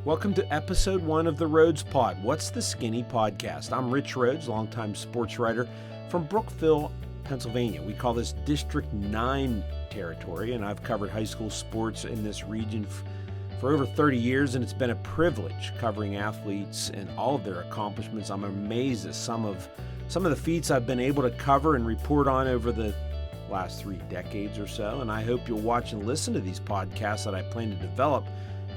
Welcome to episode 1 of the RhoadesPod. What's the Skinny podcast? I'm Rich Rhodes, longtime sports writer from Brookville, Pennsylvania. We call this District 9 territory, and I've covered high school sports in this region for over 30 years, and it's been a privilege covering athletes and all of their accomplishments. I'm amazed at some of the feats I've been able to cover and report on over the last 3 decades or so, and I hope you'll watch and listen to these podcasts that I plan to develop,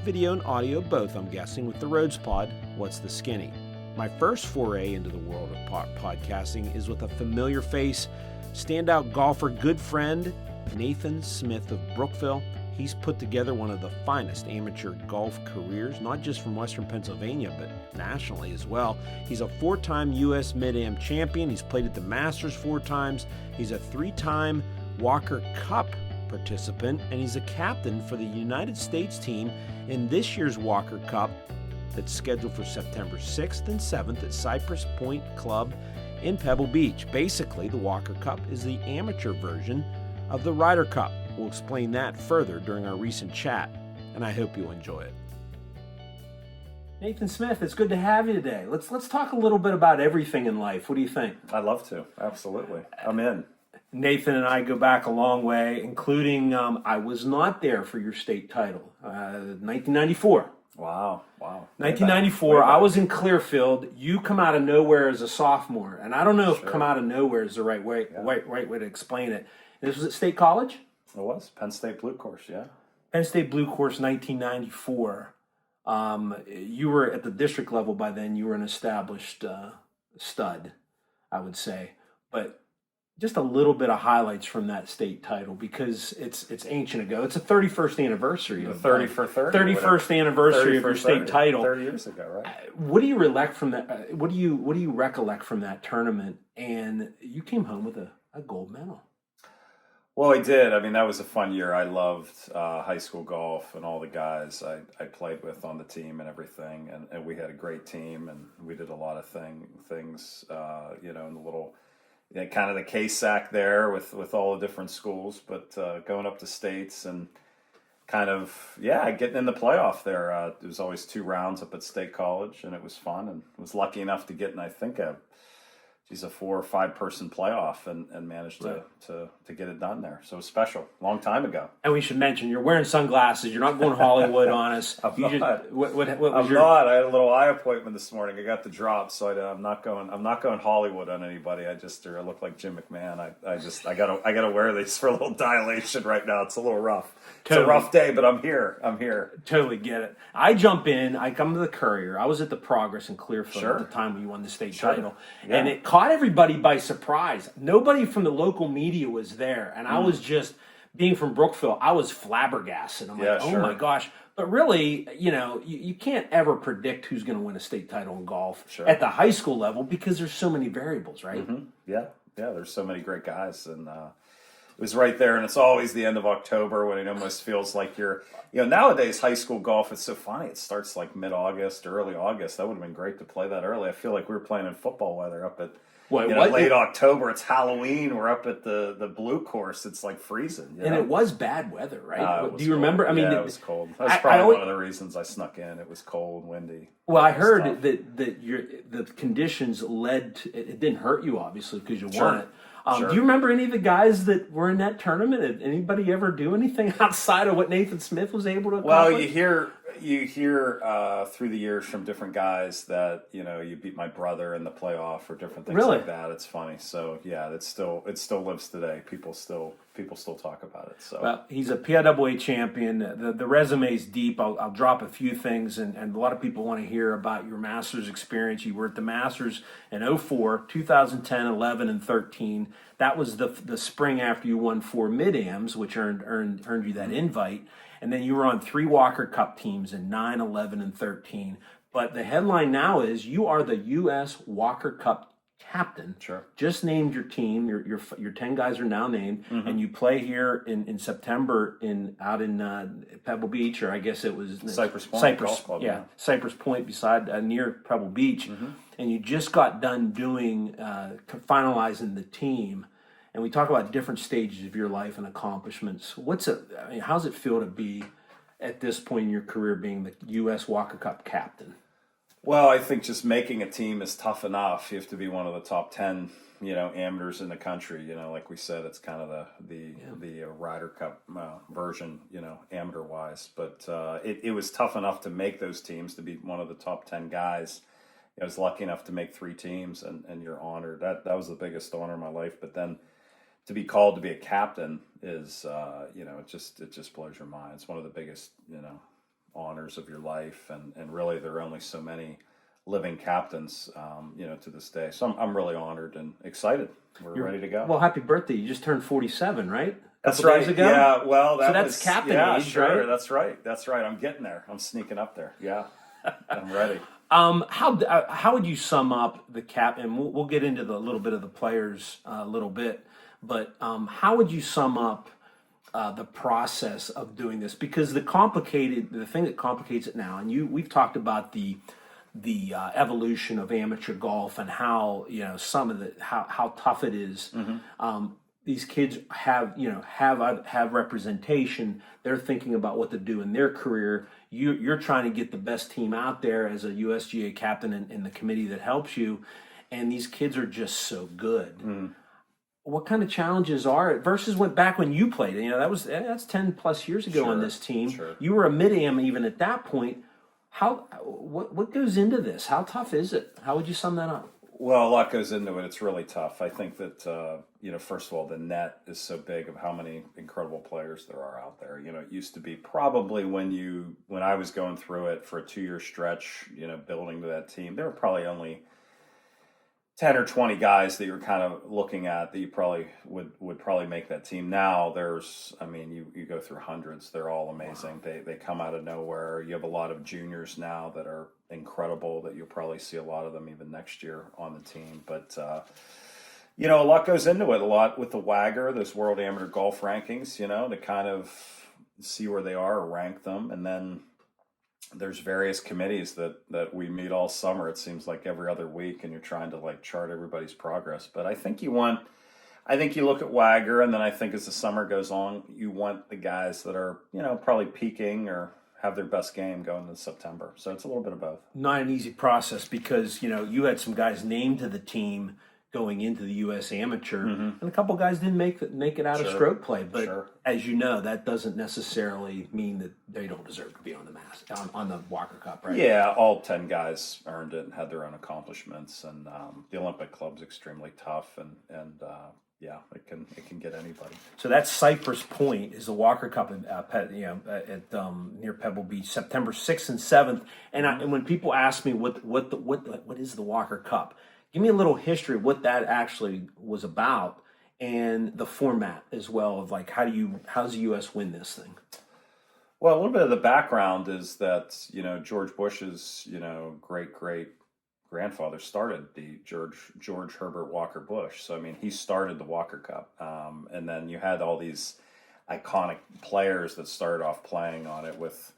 video and audio both, I'm guessing, with the RhoadesPod, What's the Skinny? My first foray into the world of podcasting is with a familiar face, standout golfer, good friend, Nathan Smith of Brookville. He's put together one of the finest amateur golf careers, not just from Western Pennsylvania, but nationally as well. He's a 4-time U.S. Mid-Am champion. He's played at the Masters 4 times. He's a 3-time Walker Cup participant, and he's a captain for the United States team in this year's Walker Cup that's scheduled for September 6th and 7th at Cypress Point Club in Pebble Beach. Basically, the Walker Cup is the amateur version of the Ryder Cup. We'll explain that further during our recent chat, and I hope you'll enjoy it. Nathan Smith, it's good to have you today. Let's talk a little bit about everything in life. What do you think? I'd love to. Absolutely. I'm in. Nathan and I go back a long way, including I was not there for your state title, 1994. Wow. 1994, I was in Clearfield. You come out of nowhere as a sophomore, and I don't know if come out of nowhere is the right way to explain it. This was at State College? It was. Penn State Blue Course, yeah. Penn State Blue Course, 1994. You were at the district level by then. You were an established stud, I would say. But just a little bit of highlights from that state title, because it's ancient ago. It's the 31st anniversary. The 31st anniversary of your state title. 30 years ago, right? What do you recollect from that? What do you recollect from that tournament? And you came home with a gold medal. Well, I did. I mean, that was a fun year. I loved high school golf and all the guys I played with on the team and everything. And we had a great team, and we did a lot of things, in the little, kind of the K-SAC there with all the different schools. But going up to states and kind of, getting in the playoff there. There was always 2 rounds up at State College, and it was fun. And was lucky enough to get in, I think, a 4 or 5 person playoff and managed to get it done there. So it was special, long time ago. And we should mention, you're wearing sunglasses. You're not going Hollywood on us. I'm not. I had a little eye appointment this morning. I got the drop, so I'm not going Hollywood on anybody. I look like Jim McMahon. I gotta wear these for a little dilation right now. It's a little rough. Totally. It's a rough day, but I'm here. Totally get it. I jump in. I come to the Courier. I was at the Progress in Clearfield at the time when you won the state title, and it caught everybody by surprise. Nobody from the local media was there, and I was just, being from Brookville, I was flabbergasted. I'm like, oh my gosh. But really, you can't ever predict who's going to win a state title in golf at the high school level, because there's so many variables, right? Mm-hmm. Yeah, there's so many great guys, and it was right there, and it's always the end of October when it almost feels like you're, nowadays high school golf, it's so funny. It starts like mid-August, early August. That would have been great to play that early. I feel like we were playing in football weather up at late October. It's Halloween. We're up at the blue course. It's like freezing. And it was bad weather, right? Do you remember? I mean, it was cold. That's probably one of the reasons I snuck in. It was cold, windy. Well, I heard that the conditions led to, it didn't hurt you, obviously, because you won it. Do you remember any of the guys that were in that tournament? Did anybody ever do anything outside of what Nathan Smith was able to accomplish? Well, you hear through the years from different guys that you beat my brother in the playoff or different things like that. It's funny. So it still lives today. People still talk about it. So well, he's a PIAA champion. The resume's deep. I'll drop a few things, and a lot of people want to hear about your Masters experience. You were at the Masters in 2004, 2010, 11, and 13. That was the spring after you won 4 Mid-Ams, which earned you that invite. And then you were on 3 Walker Cup teams in 9, 11, and 13. But the headline now is you are the U.S. Walker Cup captain. Sure. Just named your team. Your 10 guys are now named, and you play here in September out in Pebble Beach, or I guess it was Cypress Point Golf Club. Yeah, Cypress Point beside near Pebble Beach, and you just got done doing finalizing the team. And we talk about different stages of your life and accomplishments. How's it feel to be at this point in your career being the U.S. Walker Cup captain? Well, I think just making a team is tough enough. You have to be one of the top 10, amateurs in the country. Like we said, it's kind of the Ryder Cup version, amateur wise. But it was tough enough to make those teams, to be one of the top 10 guys. I was lucky enough to make 3 teams, and you're honored. That was the biggest honor of my life. But then to be called to be a captain is, it just blows your mind. It's one of the biggest, honors of your life, and really there are only so many living captains, to this day. So I'm really honored and excited. You're ready to go. Well, happy birthday! You just turned 47, right? That's right. Days ago? Yeah. Well, that's captain age, sure. right? That's right. I'm getting there. I'm sneaking up there. Yeah. I'm ready. How would you sum up the cap? And we'll get into the little bit of the players a little bit, but how would you sum up the process of doing this? Because the thing that complicates it now, and we've talked about the evolution of amateur golf and how some of how tough it is. Mm-hmm. These kids have representation. They're thinking about what to do in their career. You're trying to get the best team out there as a USGA captain and the committee that helps you, and these kids are just so good. Mm. What kind of challenges are it versus back when you played? That's 10 plus years ago on this team. Sure. You were a mid-am even at that point. What goes into this? How tough is it? How would you sum that up? Well, a lot goes into it. It's really tough. I think that, first of all, the net is so big of how many incredible players there are out there. It used to be probably when I was going through it for a 2-year stretch, building to that team, there were probably only 10 or 20 guys that you were kind of looking at that you probably would probably make that team. Now you go through hundreds. They're all amazing. Wow. They come out of nowhere. You have a lot of juniors now that are incredible that you'll probably see a lot of them even next year on the team. But, a lot goes into it, a lot with the WAGR, those World Amateur Golf Rankings, to kind of see where they are or rank them. And then there's various committees that we meet all summer. It seems like every other week, and you're trying to chart everybody's progress. But I think you look at WAGR, and then I think as the summer goes on, you want the guys that are, probably peaking or have their best game going into September. So it's a little bit of both. Not an easy process because, you had some guys named to the team going into the U.S. Amateur, mm-hmm. and a couple guys didn't make it out of stroke play. But as you know, that doesn't necessarily mean that they don't deserve to be on the Walker Cup, right? Yeah, all 10 guys earned it and had their own accomplishments, and the Olympic Club's extremely tough, and it can get anybody. So that's Cypress Point is the Walker Cup at near Pebble Beach, September 6th and 7th. And when people ask me what is the Walker Cup, give me a little history of what that actually was about and the format as well of how's the U.S. win this thing? Well, a little bit of the background is that, George Bush's, great grandfather started the George Herbert Walker Bush. So, he started the Walker Cup. And then you had all these iconic players that started off playing on it with,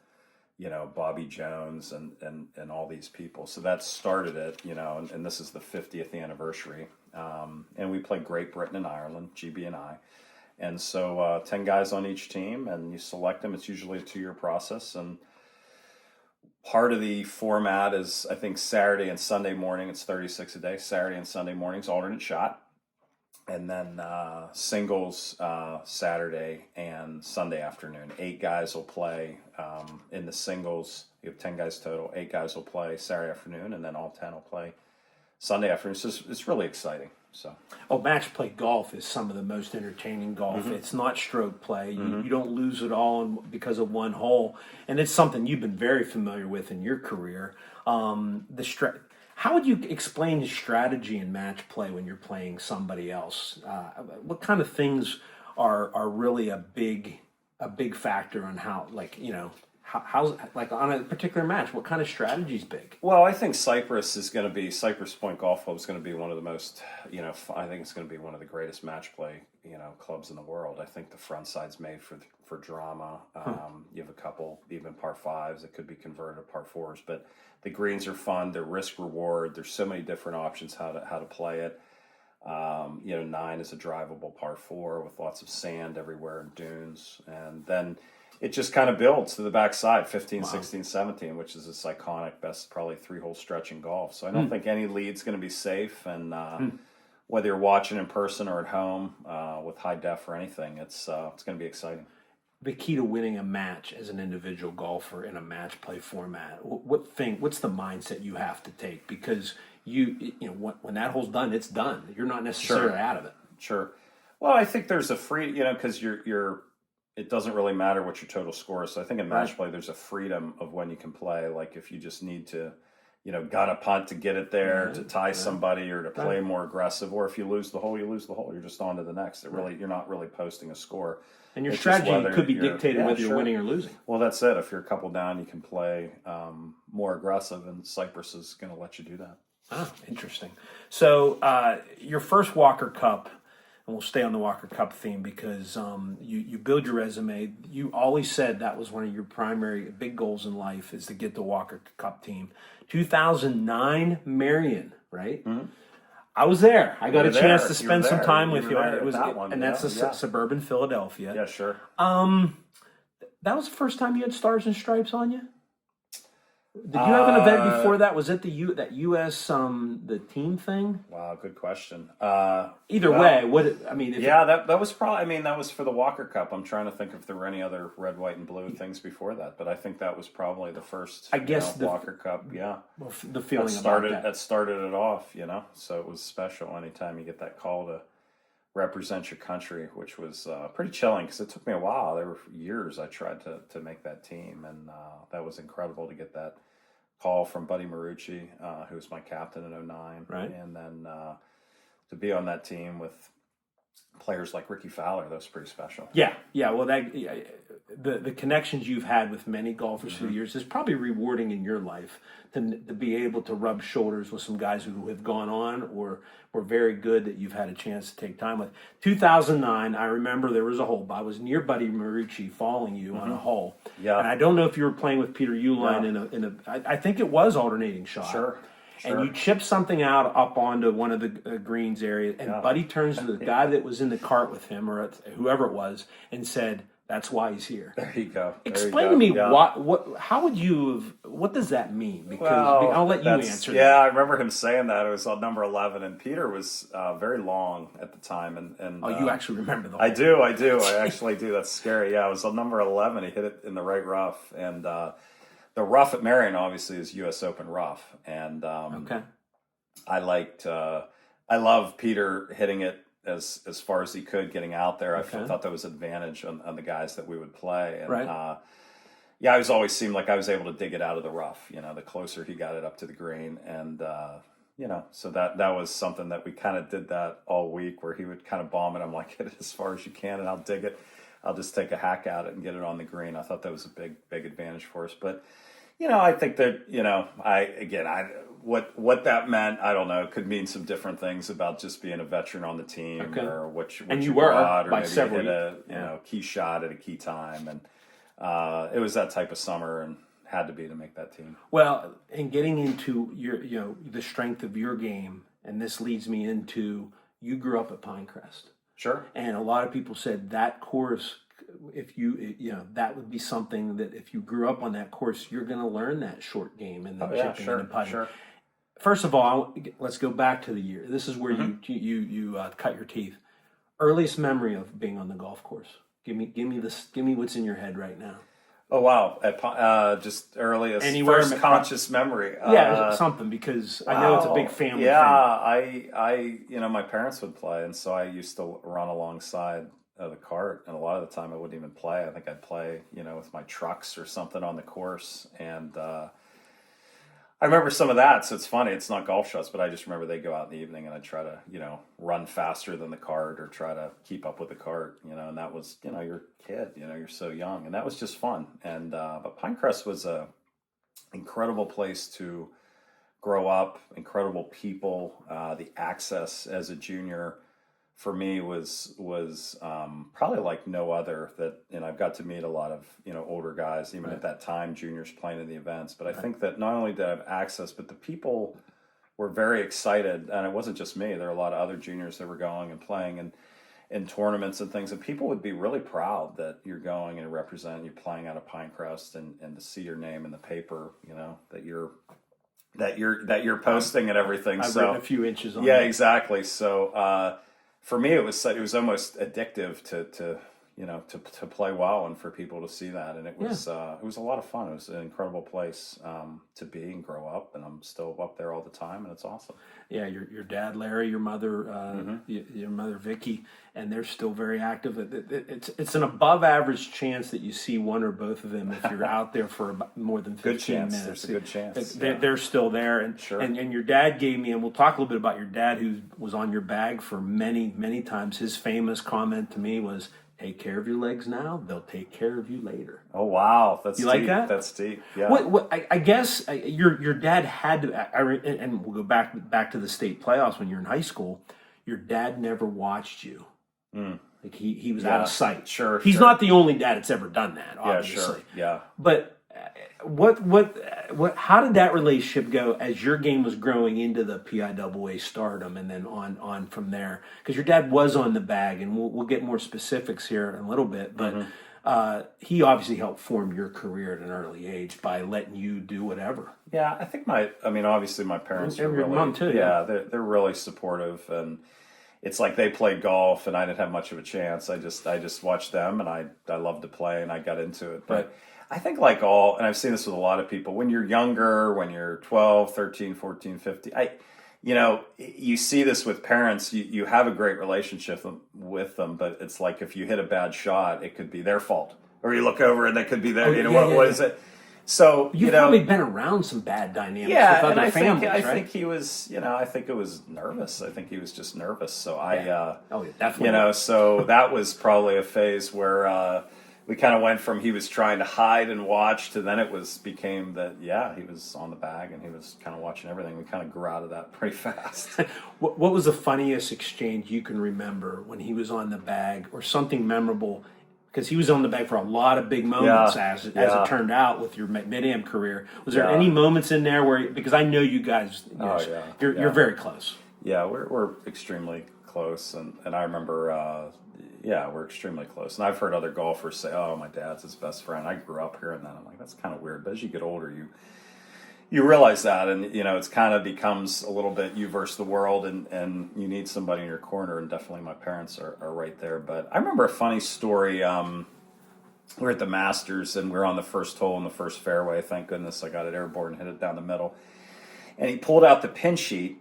Bobby Jones and all these people. So that started it, and this is the 50th anniversary. And we played Great Britain and Ireland, GB and I. And so 10 guys on each team, and you select them. It's usually a 2-year process. And part of the format is, I think, Saturday and Sunday morning. It's 36 a day. Saturday and Sunday mornings, alternate shot. And then singles Saturday and Sunday afternoon. 8 guys will play in the singles. You have 10 guys total. 8 guys will play Saturday afternoon, and then all 10 will play Sunday afternoon. So it's really exciting. So, match play golf is some of the most entertaining golf. Mm-hmm. It's not stroke play. Mm-hmm. You don't lose it all because of one hole, and it's something you've been very familiar with in your career. How would you explain the strategy in match play when you're playing somebody else? What kind of things are really a big factor on how how's on a particular match? What kind of strategy is big? Well, I think Cypress Point Golf Club is going to be one of the most, I think it's going to be one of the greatest match play, clubs in the world. I think the front side's made for drama. You have a couple, even par 5s that could be converted to par 4s, but the greens are fun. They're risk reward. There's so many different options how to play it. 9 is a drivable par 4 with lots of sand everywhere and dunes. And then it just kind of builds to the backside, 15, Wow. 16, 17, which is this iconic, best probably 3-hole stretch in golf. So I don't think any lead's going to be safe. And whether you're watching in person or at home with high def or anything, it's going to be exciting. The key to winning a match as an individual golfer in a match play format, what's the mindset you have to take? Because you know when that hole's done, it's done. You're not necessarily out of it. Sure. Well, I think there's a free, because it doesn't really matter what your total score is. So I think in match play, there's a freedom of when you can play. Like if you just need to, got a punt to get it there, to tie somebody, or to play more aggressive, or if you lose the hole, you lose the hole. You're just on to the next. You're not really posting a score. And your strategy could be dictated whether you're winning or losing. Well, that's it. If you're a couple down, you can play more aggressive, and Cypress is going to let you do that. Ah, interesting. So your first Walker Cup, and we'll stay on the Walker Cup theme because you build your resume. You always said that was one of your primary big goals in life is to get the Walker Cup team. 2009 Marion, right? Mm-hmm. I was there. I got a chance to spend some time with you. It was, and that's suburban Philadelphia. Yeah, sure. That was the first time you had Stars and Stripes on you? Did you have an event before that? Was it that U.S. The team thing? Wow, good question. Either way, that was probably. That was for the Walker Cup. I'm trying to think if there were any other red, white, and blue things before that, but I think that was probably the first. I guess the Walker Cup. Yeah, well, the feeling that started it off. So it was special. Anytime you get that call to represent your country, which was pretty chilling because it took me a while. There were years I tried to make that team, and that was incredible to get that call from Buddy Marucci, who was my captain in 2009, right? And then to be on that team with players like Ricky Fowler, that was pretty special. Yeah. Well, the connections you've had with many golfers through the years is probably rewarding in your life to be able to rub shoulders with some guys who have gone on or were very good that you've had a chance to take time with. 2009, I remember there was a hole. I was near Buddy Marucci following you on a hole. Yeah. And I don't know if you were playing with Peter Uline I think it was alternating shot. Sure. And you chip something out up onto one of the greens area, and Buddy turns to the guy that was in the cart with him, or whoever it was, and said, "That's why he's here." There you go. Explain to me how would you have? What does that mean? Because I'll let you answer. Yeah, that. I remember him saying that. It was on number 11, and Peter was very long at the time. And you actually remember the? I do. I actually do. That's scary. Yeah, it was on number 11. He hit it in the right rough, and. The rough at Marion obviously is U.S. Open rough, and I love Peter hitting it as far as he could, getting out there. I thought that was an advantage on the guys that we would play. And, right. I always seemed like I was able to dig it out of the rough. The closer he got it up to the green, and so that was something that we kind of did that all week, where he would kind of bomb it. I'm like, hit it as far as you can, and I'll dig it. I'll just take a hack at it and get it on the green. I thought that was a big advantage for us, but. I think that, what that meant, I don't know. It could mean some different things about just being a veteran on the team, or what you were brought, or by maybe several, hit a key shot at a key time, and it was that type of summer, and had to be to make that team. Well, and getting into your, the strength of your game, and this leads me into you grew up at Pinecrest, sure, and a lot of people said that course. If that would be something that if you grew up on that course, you're going to learn that short game and the chipping and the putting. Sure. First of all, let's go back to the year. This is where you cut your teeth. Earliest memory of being on the golf course. Give me what's in your head right now. Oh wow! Just earliest first conscious memory. Something, because I know it's a big family. Yeah, thing. My parents would play, and so I used to run alongside the cart, and a lot of the time I wouldn't even play. I think I'd play, with my trucks or something on the course, and I remember some of that. So it's funny. It's not golf shots, but I just remember they'd go out in the evening, and I'd try to, run faster than the cart or try to keep up with the cart, and that was, you're a kid, you're so young, and that was just fun. And but Pinecrest was a incredible place to grow up, incredible people. The access as a junior for me was probably like no other. I've got to meet a lot of older guys, even at that time, juniors playing in the events. But I think that not only did I have access, but the people were very excited, and it wasn't just me. There were a lot of other juniors that were going and playing, and in tournaments and things, and people would be really proud that you're going and representing, you're playing out of Pinecrest, and to see your name in the paper, that you're posting and everything. I've written a few inches on yeah, that. exactly. So for me, it was almost addictive to play well and for people to see that, and it was a lot of fun. It was an incredible place to be and grow up, and I'm still up there all the time, and it's awesome. Yeah, your dad Larry, your mother your mother Vicky, and they're still very active. It's an above average chance that you see one or both of them if you're out there for more than 15 minutes. There's a good chance. They're still there, and sure. and your dad gave me, and we'll talk a little bit about your dad, who was on your bag for many times. His famous comment to me was, "Take care of your legs now; they'll take care of you later." Oh wow, that's you deep. Like that? That's deep. Yeah. What I guess your dad had to. And we'll go back to the state playoffs when you're in high school. Your dad never watched you. Like he was out of sight. Sure. He's not the only dad that's ever done that. Obviously. Yeah. Sure. Yeah. But how did that relationship go as your game was growing into the PIAA stardom, and then on from there? Because your dad was on the bag, and we'll get more specifics here in a little bit. But he obviously helped form your career at an early age by letting you do whatever. Yeah, I think obviously my parents are and your really, mom too. Yeah, they're really supportive, and it's like they played golf, and I didn't have much of a chance. I just watched them, and I loved to play, and I got into it, but. Right. I think and I've seen this with a lot of people, when you're younger, when you're 12, 13, 14, 15, you see this with parents, you have a great relationship with them, but it's like if you hit a bad shot, it could be their fault. Or you look over and they could be there, what is it? So, You've probably been around some bad dynamics with other families, right? I think he was, I think it was nervous. I think he was just nervous. So definitely. So that was probably a phase where, we kind of went from he was trying to hide and watch to then became that, he was on the bag and he was kind of watching everything. We kind of grew out of that pretty fast. What was the funniest exchange you can remember when he was on the bag, or something memorable? Because he was on the bag for a lot of big moments as it turned out with your mid-am career. Was there any moments in there where, because I know you guys, you're very close. Yeah, we're extremely close. And I remember... we're extremely close. And I've heard other golfers say, "Oh, my dad's his best friend." I grew up hearing that. I'm like, that's kind of weird. But as you get older, you realize that, and it's kind of becomes a little bit you versus the world, and you need somebody in your corner. And definitely, my parents are right there. But I remember a funny story. We're at the Masters, and we're on the first hole in the first fairway. Thank goodness I got it airborne and hit it down the middle. And he pulled out the pin sheet.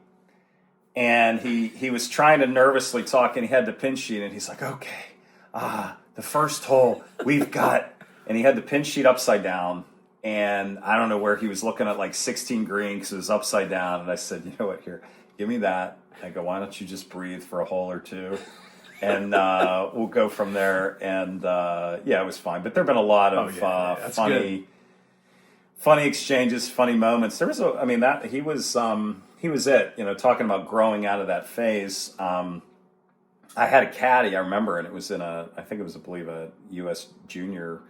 And he was trying to nervously talk, and he had the pin sheet, and he's like, "Okay, the first hole we've got," and he had the pin sheet upside down, and I don't know where he was looking at, like 16 green, because it was upside down. And I said, "You know what? Here, give me that." I go, "Why don't you just breathe for a hole or two, and we'll go from there." And it was fine. But there've been a lot of funny exchanges, funny moments. There was he was it, talking about growing out of that phase. I had a caddy, I remember, and it was I believe a U.S. junior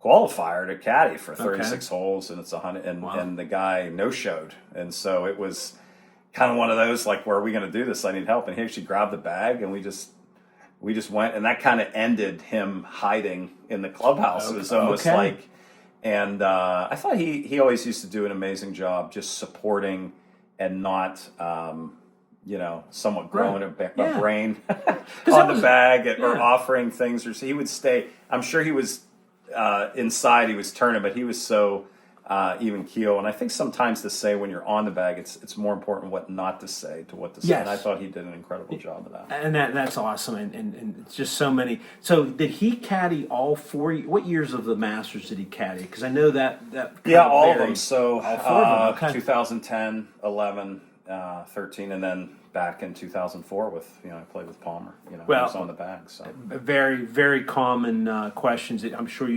qualifier to caddy for 36 holes, and it's 100, and the guy no-showed. And so it was kind of one of those, like, where are we going to do this? I need help. And he actually grabbed the bag, and we just went, and that kind of ended him hiding in the clubhouse. It was almost like, and I thought he always used to do an amazing job just supporting and not, somewhat growing a brain on the bag or offering things. Or so he would stay. I'm sure he was inside. He was turning, but he was so even keel. And I think sometimes to say when you're on the bag, it's more important what not to say to what to say. Yes. And I thought he did an incredible job of that. And that's awesome. And it's just so many. So did he caddy all 4? What years of the Masters did he caddy? Because I know that all of them. So all 4 of them. 2010, 11, 13, and then back in 2004 with, I played with Palmer, he was on the bag. So very, very common questions that I'm sure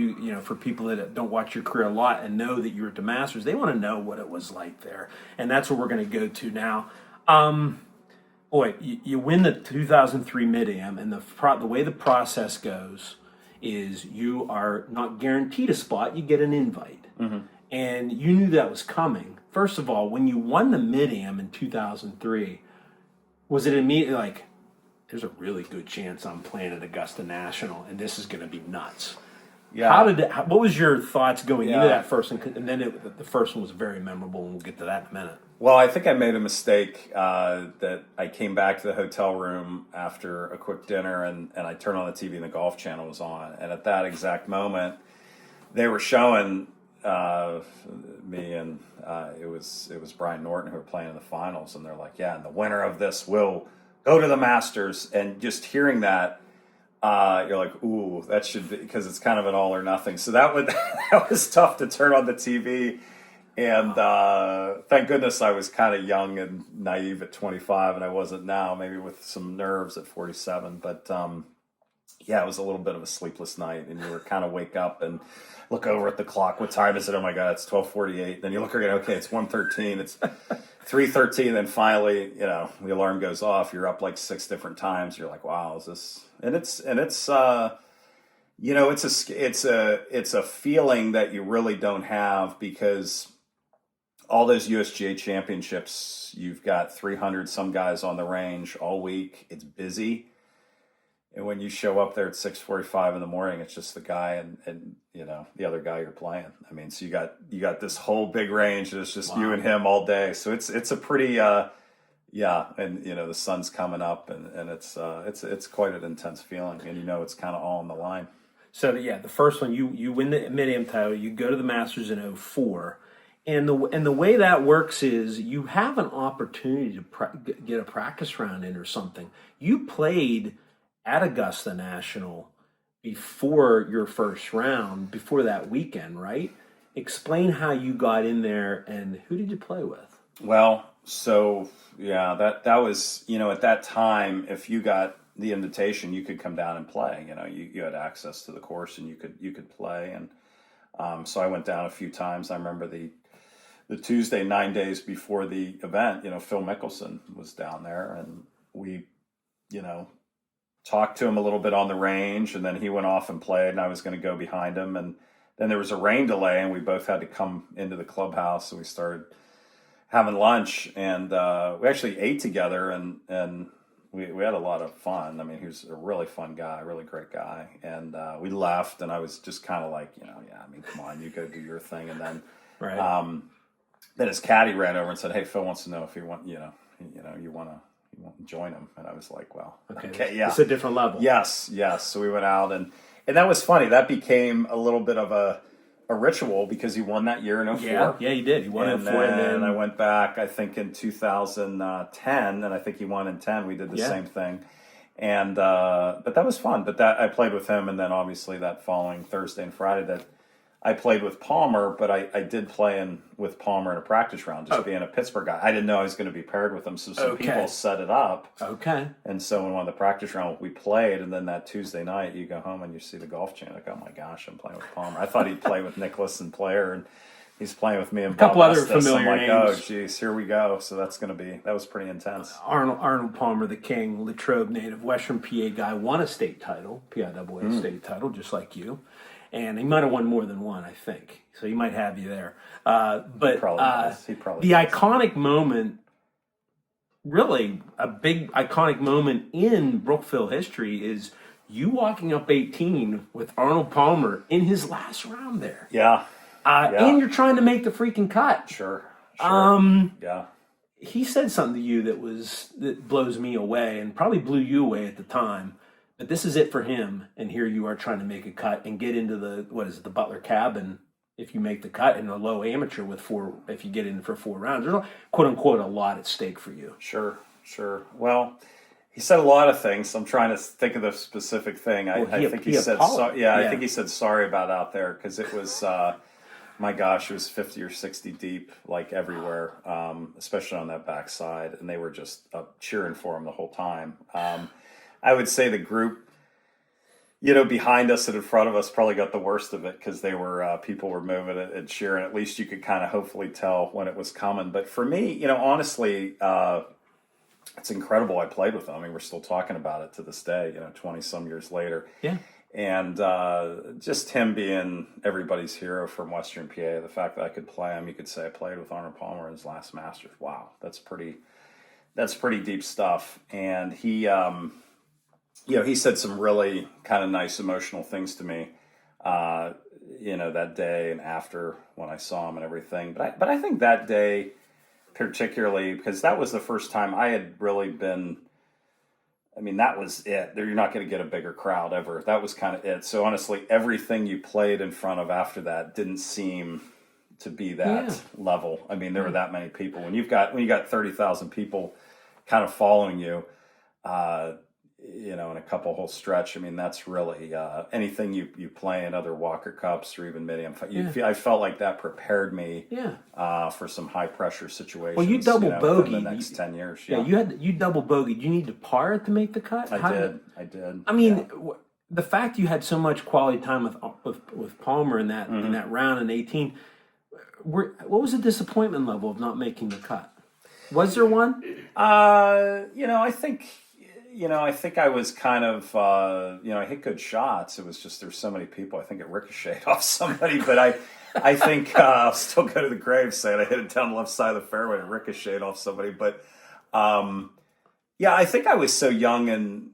for people that don't watch your career a lot and know that you were at the Masters, they want to know what it was like there. And that's what we're going to go to now. You win the 2003 Mid-Am, and the way the process goes is you are not guaranteed a spot, you get an invite. Mm-hmm. And you knew that was coming. First of all, when you won the Mid-Am in 2003, was it immediately like, there's a really good chance I'm playing at Augusta National, and this is going to be nuts. Yeah. What was your thoughts going into Yeah. that first one? And then the first one was very memorable, and we'll get to that in a minute. Well, I think I made a mistake that I came back to the hotel room after a quick dinner, and I turned on the TV and the Golf Channel was on. And at that exact moment, they were showing me, and it was Brian Norton who were playing in the finals, and they're like, yeah, and the winner of this will go to the Masters. And just hearing that, you're like, ooh, that should be, because it's kind of an all or nothing. So that was tough to turn on the TV. And thank goodness I was kind of young and naive at 25, and I wasn't now, maybe with some nerves at 47. But yeah, it was a little bit of a sleepless night, and you were kind of wake up and look over at the clock. What time is it? Oh my God, it's 12:48. Then you look again. Okay, it's 1:13. It's 3:13. Then finally, the alarm goes off. You're up like 6 different times. You're like, wow, is this? And it's it's a feeling that you really don't have, because all those USGA championships, you've got 300 some guys on the range all week. It's busy. And when you show up there at 6:45 in the morning, it's just the guy and the other guy you're playing. I mean, so you got this whole big range, and it's just you and him all day. So it's a pretty and the sun's coming up, and it's quite an intense feeling, and it's kind of all on the line. So yeah, the first one you win the Mid-Am title, you go to the Masters in 04. And the way that works is you have an opportunity to get a practice round in or something. You played at Augusta National before your first round, before that weekend, right? Explain how you got in there, and who did you play with? Well, so yeah, that was, at that time, if you got the invitation, you could come down and play. You had access to the course, and you could play. And so I went down a few times. I remember the Tuesday, 9 days before the event, Phil Mickelson was down there, and we, talked to him a little bit on the range, and then he went off and played, and I was going to go behind him. And then there was a rain delay, and we both had to come into the clubhouse. So we started having lunch, and we actually ate together, and we had a lot of fun. I mean, he was a really fun guy, really great guy. And we left, and I was just kind of like, come on, you go do your thing. And then, right. Then his caddy ran over and said, "Hey, Phil wants to know if you want, you want to join him." And I was like, "Well, okay, yeah, it's a different level." Yes. So we went out, and that was funny. That became a little bit of a ritual, because he won that year in 04. Yeah, he did. He won in 04, and then I went back, I think in 2010, and I think he won in 10. We did the same thing, and but that was fun. But that I played with him, and then obviously that following Thursday and Friday that I played with Palmer, but I did play with Palmer in a practice round, just being a Pittsburgh guy. I didn't know I was going to be paired with him, so some people set it up. Okay. And so in one of the practice rounds, we played, and then that Tuesday night, you go home and you see the Golf Channel. Like, oh my gosh, I'm playing with Palmer. I thought he'd play with Nicklaus and Player, and he's playing with me and a couple Bob other Estes. familiar I'm like, names. oh geez, here we go. So that was pretty intense. Arnold Palmer, the king, Latrobe native, Western PA guy, won a state title, PIAA state title, just like you. And he might have won more than one, I think. So he might have you there. But He probably the iconic moment, really a big iconic moment in Brookville history, is you walking up 18 with Arnold Palmer in his last round there. Yeah. And you're trying to make the freaking cut. Sure. Yeah. He said something to you that blows me away, and probably blew you away at the time. But this is it for him, and here you are trying to make a cut and get into the Butler cabin. If you make the cut in a low amateur if you get in for 4 rounds, there's quote unquote a lot at stake for you. Sure. Well, he said a lot of things. I'm trying to think of the specific thing. I think he said, I think he said sorry about out there, because it was, my gosh, it was 50 or 60 deep, like everywhere, especially on that backside, and they were just cheering for him the whole time. I would say the group, behind us and in front of us probably got the worst of it, because they were people were moving and cheering. At least you could kind of hopefully tell when it was coming. But for me, honestly, it's incredible. I played with them. I mean, we're still talking about it to this day. 20 some years later. Yeah. And just him being everybody's hero from Western PA. The fact that I could play him, you could say I played with Arnold Palmer in his last Masters. Wow, that's pretty deep stuff. And he he said some really kind of nice emotional things to me, that day and after when I saw him and everything. But I think that day particularly, because that was the first time I had really been. I mean, that was it. You're not going to get a bigger crowd ever. That was kind of it. So honestly, everything you played in front of after that didn't seem to be that level. I mean, there were that many people. When you got 30,000 people kind of following you, in a couple whole stretch. I mean, that's really anything you play in other Walker Cups or even Mid-Am. I felt like that prepared me for some high pressure situations. Well, you double bogeyed in the next 10 years. Yeah, you double bogeyed. You need to par it to make the cut. I did. I mean, the fact you had so much quality time with Palmer in that in that round in 18. What was the disappointment level of not making the cut? Was there one? I think I was kind of, I hit good shots. It was just there's so many people. I think it ricocheted off somebody, but I think I'll still go to the grave saying I hit it down the left side of the fairway and ricocheted off somebody. But I think I was so young and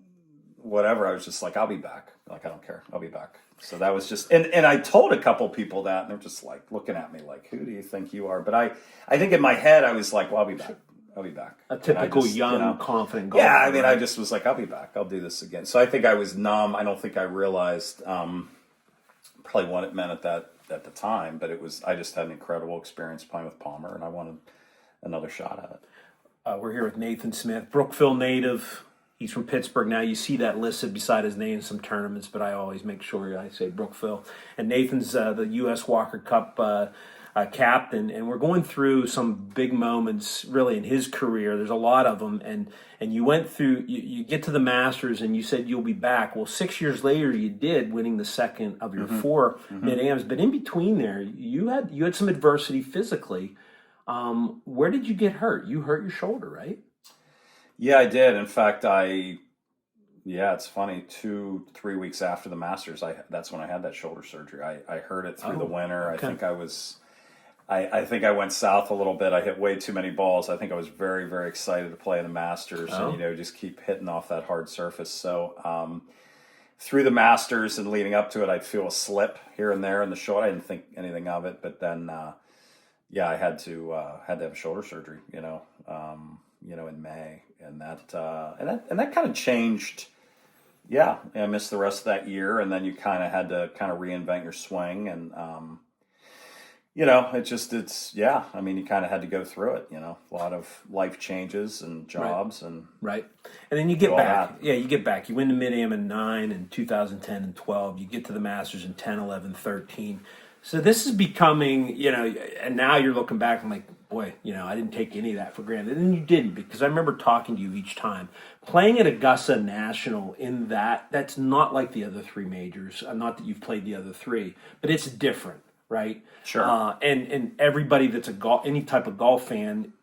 whatever. I was just like, I'll be back. Like, I don't care. I'll be back. So that was just, and I told a couple people that, and they're just like looking at me like, who do you think you are? But I think in my head I was like, well, I'll be back. I'll be back. A typical young, confident golfer. Yeah, I mean, I just was like, I'll be back. I'll do this again. So I think I was numb. I don't think I realized probably what it meant at the time, but I just had an incredible experience playing with Palmer, and I wanted another shot at it. We're here with Nathan Smith, Brookville native. He's from Pittsburgh now. You see that listed beside his name in some tournaments, but I always make sure I say Brookville. And Nathan's the U.S. Walker Cup captain, and we're going through some big moments really in his career. There's a lot of them, and you went through. You get to the Masters, and you said you'll be back. Well, 6 years later, you did, winning the second of your four mid-ams. But in between there, you had some adversity physically. Where did you get hurt? You hurt your shoulder, right? Yeah, I did. In fact, it's funny. 2-3 weeks after the Masters, that's when I had that shoulder surgery. I hurt it through the winter. Okay. I think I went south a little bit. I hit way too many balls. I think I was very, very excited to play in the Masters and, just keep hitting off that hard surface. So through the Masters and leading up to it, I'd feel a slip here and there in the shoulder. I didn't think anything of it, but then, I had to have a shoulder surgery, in May, and that kind of changed. Yeah, I missed the rest of that year, and then you kind of had to reinvent your swing, and you kind of had to go through it. A lot of life changes and jobs and then you get back. Yeah, you get back. You win the Mid-Am in 9 and 2010 and 12. You get to the Masters in 10, 11, 13. So this is becoming, and now you're looking back and like, boy, I didn't take any of that for granted. And you didn't, because I remember talking to you each time. Playing at Augusta National in that's not like the other three majors. Not that you've played the other three, but it's different, right? Sure. And everybody that's any type of golf fan,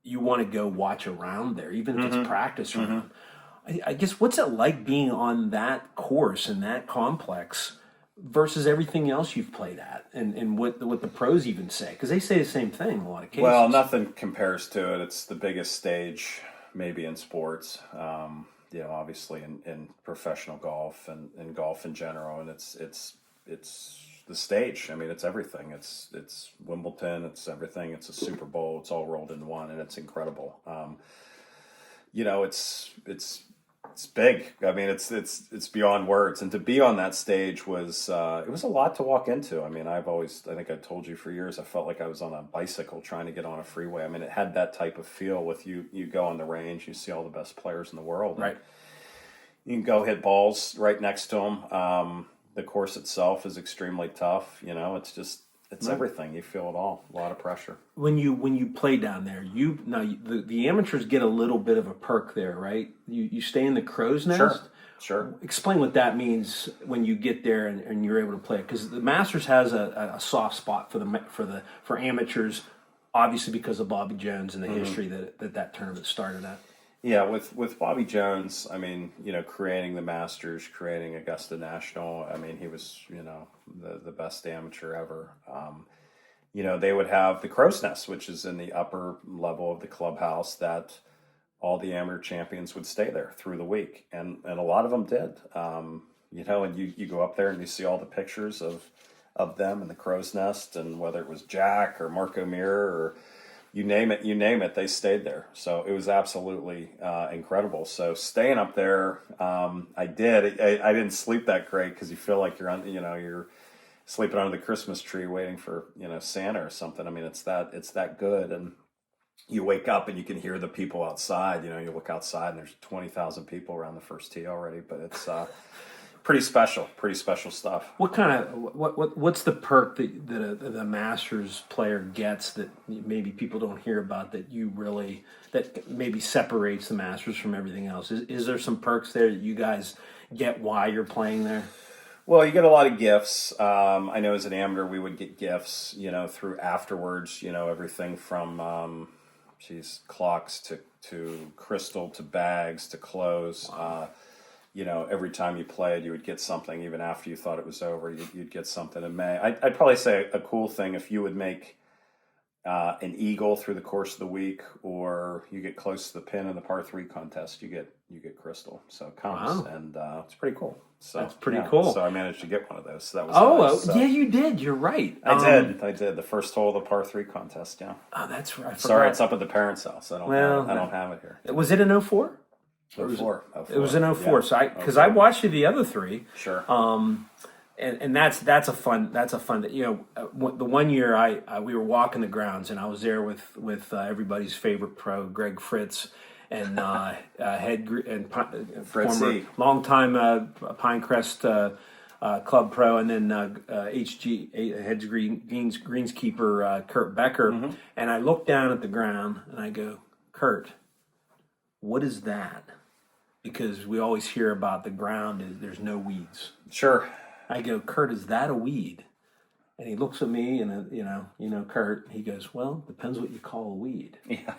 you want to go watch around there, even if it's practice round. I guess, what's it like being on that course and that complex versus everything else you've played at, and what the pros even say? Because they say the same thing in a lot of cases. Well, nothing compares to it. It's the biggest stage maybe in sports, obviously in professional golf and golf in general, and it's the stage. I mean, it's everything. It's Wimbledon. It's everything. It's a Super Bowl. It's all rolled into one, and it's incredible. It's big. I mean, it's beyond words. And to be on that stage was it was a lot to walk into. I mean, I think I told you for years, I felt like I was on a bicycle trying to get on a freeway. I mean, it had that type of feel with you go on the range, you see all the best players in the world. Right. You can go hit balls right next to them. The course itself is extremely tough. It's everything. You feel it all. A lot of pressure. When you play down there, the amateurs get a little bit of a perk there, right? You stay in the crow's nest. Sure. Explain what that means when you get there and you're able to play it, because the Masters has a soft spot for amateurs, obviously because of Bobby Jones and the history that tournament started at. Yeah, with Bobby Jones, I mean, creating the Masters, creating Augusta National, I mean, he was, the best amateur ever. They would have the Crow's Nest, which is in the upper level of the clubhouse that all the amateur champions would stay there through the week, and a lot of them did. You know, and you go up there and you see all the pictures of them in the crow's nest, and whether it was Jack or Marco Mir or you name it, they stayed there. So it was absolutely incredible. So staying up there, I did. I didn't sleep that great because you feel like you're sleeping under the Christmas tree waiting for Santa or something. I mean, it's that good. And you wake up and you can hear the people outside. You look outside and there's 20,000 people around the first tee already. But it's pretty special stuff. What's the perk that the Masters player gets that maybe people don't hear about that maybe separates the Masters from everything else? Is there some perks there that you guys get while you're playing there? Well, you get a lot of gifts. I know as an amateur we would get gifts, through afterwards, everything from clocks to crystal to bags to clothes. Wow. Every time you played, you would get something. Even after you thought it was over, you'd get something in May. I'd probably say a cool thing, if you would make an eagle through the course of the week, or you get close to the pin in the par 3 contest, you get crystal. So it counts, wow. And it's pretty cool. So that's pretty cool. So I managed to get one of those. So that was nice. So. Yeah, you did. You're right. I did. The first hole of the par 3 contest. Yeah. Oh, that's right. Sorry, it's up at the parents' house. I don't have it here. Was it in 04? 04. It was in 04. Yeah. So because I watched you the other 3. Sure. And that's a fun. The 1 year we were walking the grounds, and I was there with everybody's favorite pro, Greg Fritz, and former longtime Pinecrest club pro, and then heads greenskeeper Kurt Becker. Mm-hmm. And I looked down at the ground and I go, Kurt, what is that? Because we always hear about the ground there's no weeds. Sure. I go, Kurt, is that a weed? And he looks at me and, Kurt, he goes, well, depends what you call a weed. Yeah.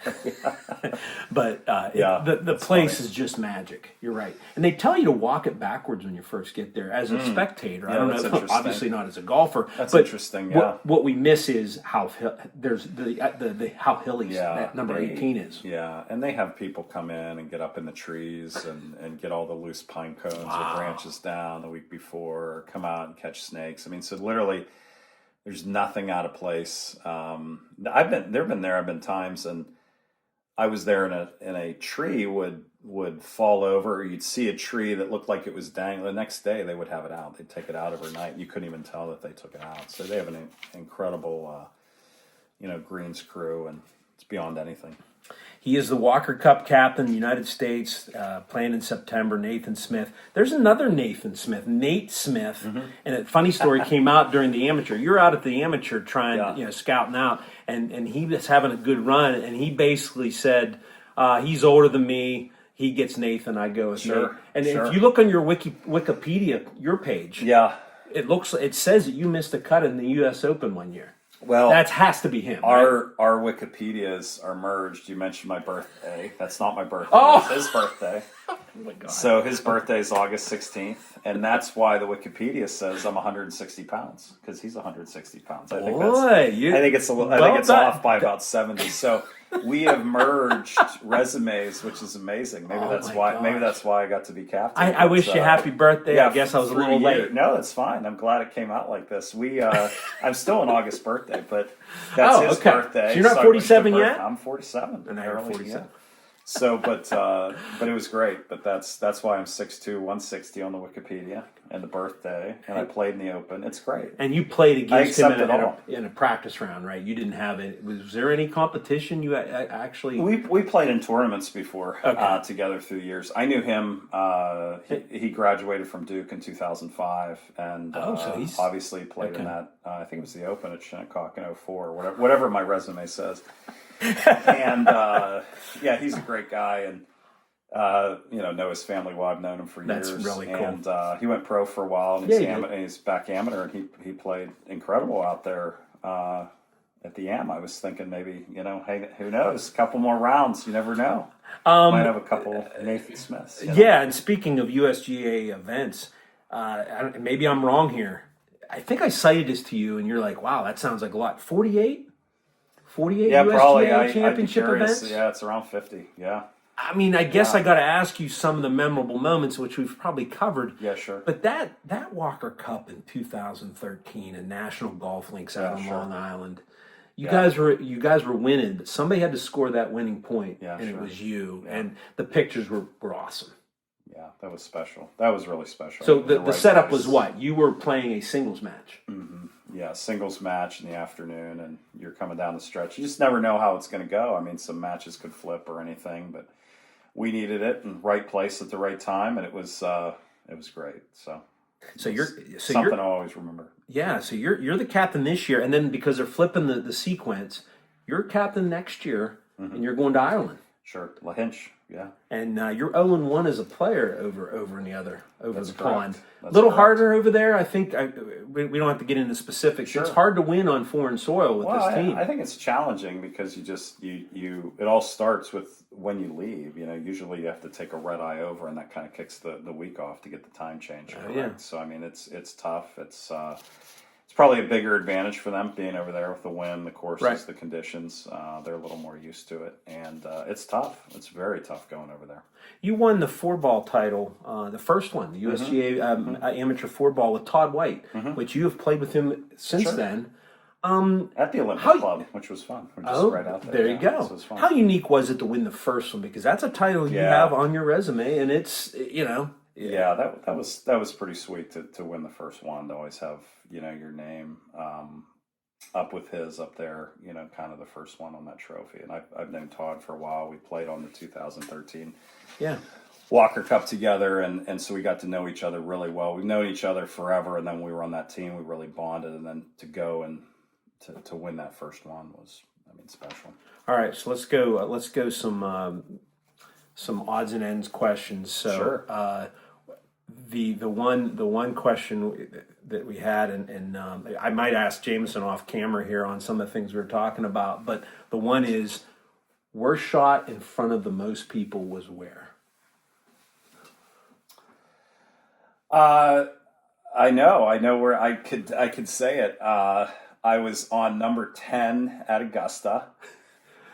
But the place funny. Is just magic. You're right. And they tell you to walk it backwards when you first get there as a spectator. Yeah, I don't know, obviously not as a golfer. That's but interesting, yeah. What we miss is how there's how hilly that number 18 is. Yeah, and they have people come in and get up in the trees and get all the loose pine cones or branches down the week before, or come out and catch snakes. I mean, so literally... There's nothing out of place. I've been times, and I was there in a tree would fall over, or you'd see a tree that looked like it was dangling. The next day they would have it out. They'd take it out overnight. You couldn't even tell that they took it out. So they have an incredible, greens crew, and it's beyond anything. He is the Walker Cup captain, United States, playing in September, Nathan Smith. There's another Nathan Smith, Nate Smith, mm-hmm. And a funny story came out during the amateur. You're out at the amateur trying, scouting out, and he was having a good run, and he basically said, he's older than me, he gets Nathan, I go with sure, Nate. And sure. If you look on your Wikipedia, your page, it says that you missed a cut in the U.S. Open 1 year. Well, that has to be him. Our Wikipedias are merged. You mentioned my birthday. That's not my birthday. Oh, it's his birthday. Oh my God. So his birthday is August 16th, and that's why the Wikipedia says I'm 160 pounds, because he's 160 pounds. I think it's off by about 70. So we have merged resumes, which is amazing. Maybe that's why I got to be captain. I wish you happy birthday. Yeah, I guess I was a little late. No, that's fine. I'm glad it came out like this. I'm still an August birthday, but that's his birthday. So you're not 47 yet? I'm 47. And I'm 47. So, but it was great. But that's why I'm 6'2", 160 on the Wikipedia, and the birthday, and I played in the Open. It's great. And you played against him in a practice round, right? You didn't have it. Was there any competition? You actually we played in tournaments before together through the years. I knew him. He graduated from Duke in 2005, and so he's obviously played in that. I think it was the Open at Shinnecock in 04, whatever my resume says. And he's a great guy, and know his family well. I've known him for years. That's really cool. And he went pro for a while, and he's back amateur, and he played incredible out there at the Am. I was thinking maybe, hey, who knows? A couple more rounds, you never know. Might have a couple Nathan Smiths. Yeah, and speaking of USGA events, maybe I'm wrong here. I think I cited this to you, and you're like, wow, that sounds like a lot. 48 yeah, USGA probably. championship events? Yeah, it's around 50, yeah. I mean, I guess I got to ask you some of the memorable moments, which we've probably covered. Yeah, sure. But that Walker Cup in 2013 and National Golf Links out on Long Island, you guys were winning, but somebody had to score that winning point, and it was you. Yeah. And the pictures were awesome. Yeah, that was special. That was really special. So the setup was what? You were playing a singles match. Mm-hmm. Yeah, singles match in the afternoon, and you're coming down the stretch. You just never know how it's going to go. I mean, some matches could flip or anything, but we needed it in right place at the right time, and it was great. So you're something I'll always remember. Yeah, so you're the captain this year, and then because they're flipping the sequence, you're captain next year, and you're going to Ireland. Sure, Lahinch. Yeah, and you're 0-1 as a player over in the other That's the pond. A little harder over there, I think. We don't have to get into specifics. Sure. It's hard to win on foreign soil with this team. I think it's challenging because you it all starts with when you leave. You know, usually you have to take a red eye over, and that kind of kicks the week off to get the time change correct. Yeah. So I mean, it's tough. It's probably a bigger advantage for them being over there with the wind, the courses, the conditions. They're a little more used to it, and it's tough. It's very tough going over there. You won the 4-ball title, the first one, the USGA Amateur 4-ball with Todd White, which you have played with him since then. At the Olympic Club, which was fun. We're just right out there. There you go. So it was fun. How unique was it to win the first one? Because that's a title you have on your resume, and it's, you know. Yeah, that was pretty sweet to win the first one, to always have, you know, your name up with his up there, you know, kind of the first one on that trophy. And I've known Todd for a while. We played on the 2013 Walker Cup together, and so we got to know each other really well. We've known each other forever, and then when we were on that team, we really bonded, and then to go and to win that first one was, I mean, special. All right, so let's go some odds and ends questions. So sure. The one question that we had, and I might ask Jameson off camera here on some of the things we were talking about, but the one is, worst shot in front of the most people was where? I know where I could say it. I was on number 10 at Augusta.